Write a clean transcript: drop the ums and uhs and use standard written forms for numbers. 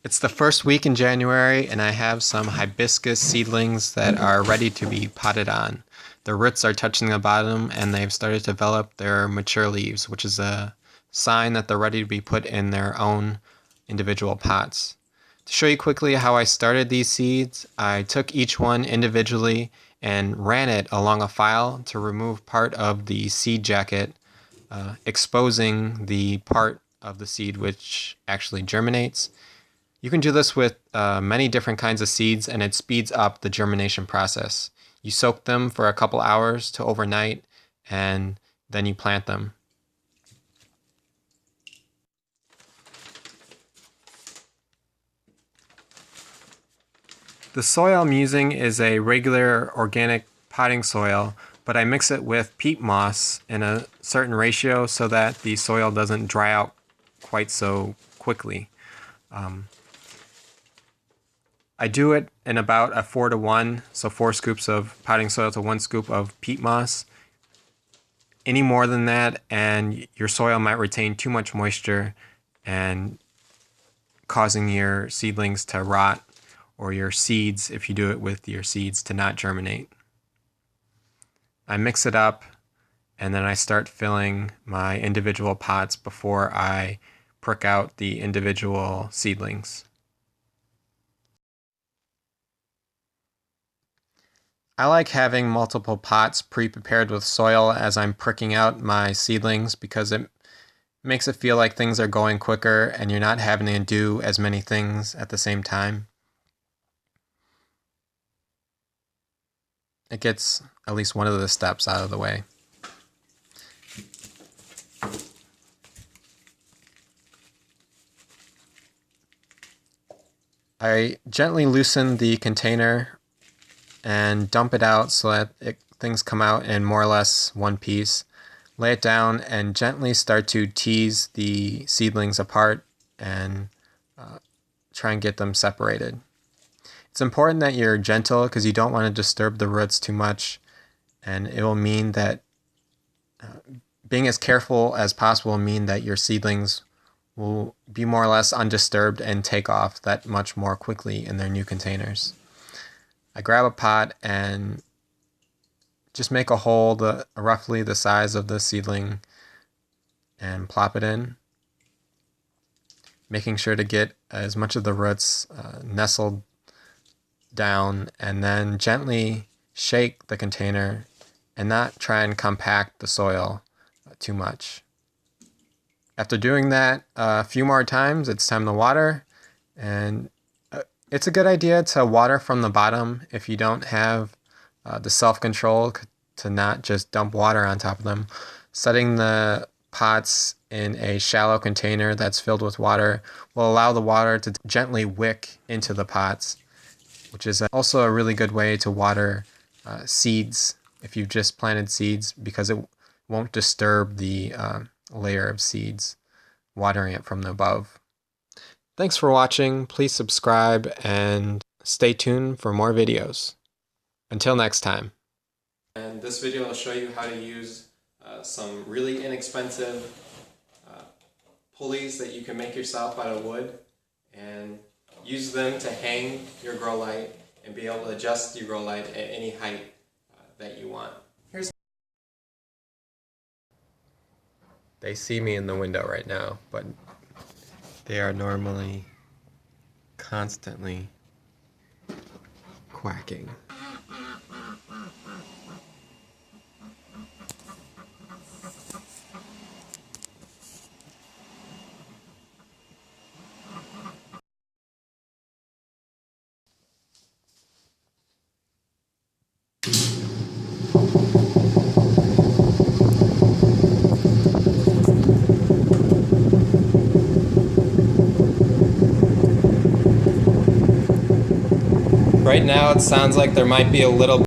It's the first week in January, and I have some hibiscus seedlings that are ready to be potted on. The roots are touching the bottom, and they've started to develop their mature leaves, which is a sign that they're ready to be put in their own individual pots. To show you quickly how I started these seeds, I took each one individually and ran it along a file to remove part of the seed jacket, exposing the part of the seed which actually germinates. You can do this with many different kinds of seeds, and it speeds up the germination process. You soak them for a couple hours to overnight, and then you plant them. The soil I'm using is a regular organic potting soil, but I mix it with peat moss in a certain ratio so that the soil doesn't dry out quite so quickly. I do it in about a 4-to-1, so 4 scoops of potting soil to 1 scoop of peat moss. Any more than that and your soil might retain too much moisture and causing your seedlings to rot, or your seeds, if you do it with your seeds, to not germinate. I mix it up and then I start filling my individual pots before I prick out the individual seedlings. I like having multiple pots pre-prepared with soil as I'm pricking out my seedlings because it makes it feel like things are going quicker and you're not having to do as many things at the same time. It gets at least one of the steps out of the way. I gently loosen the container and dump it out so that things come out in more or less one piece. Lay it down and gently start to tease the seedlings apart and try and get them separated. It's important that you're gentle because you don't want to disturb the roots too much, and it will mean that being as careful as possible will mean that your seedlings will be more or less undisturbed and take off that much more quickly in their new containers. I grab a pot and just make a hole roughly the size of the seedling and plop it in, making sure to get as much of the roots nestled down, and then gently shake the container and not try and compact the soil too much. After doing that a few more times, it's time to water, and it's a good idea to water from the bottom if you don't have the self-control to not just dump water on top of them. Setting the pots in a shallow container that's filled with water will allow the water to gently wick into the pots, which is also a really good way to water seeds if you've just planted seeds, because it won't disturb the layer of seeds watering it from above. Thanks for watching. Please subscribe and stay tuned for more videos. Until next time. And this video will show you how to use some really inexpensive pulleys that you can make yourself out of wood, and use them to hang your grow light and be able to adjust your grow light at any height that you want. They see me in the window right now, but they are normally constantly quacking. Right now it sounds like there might be a little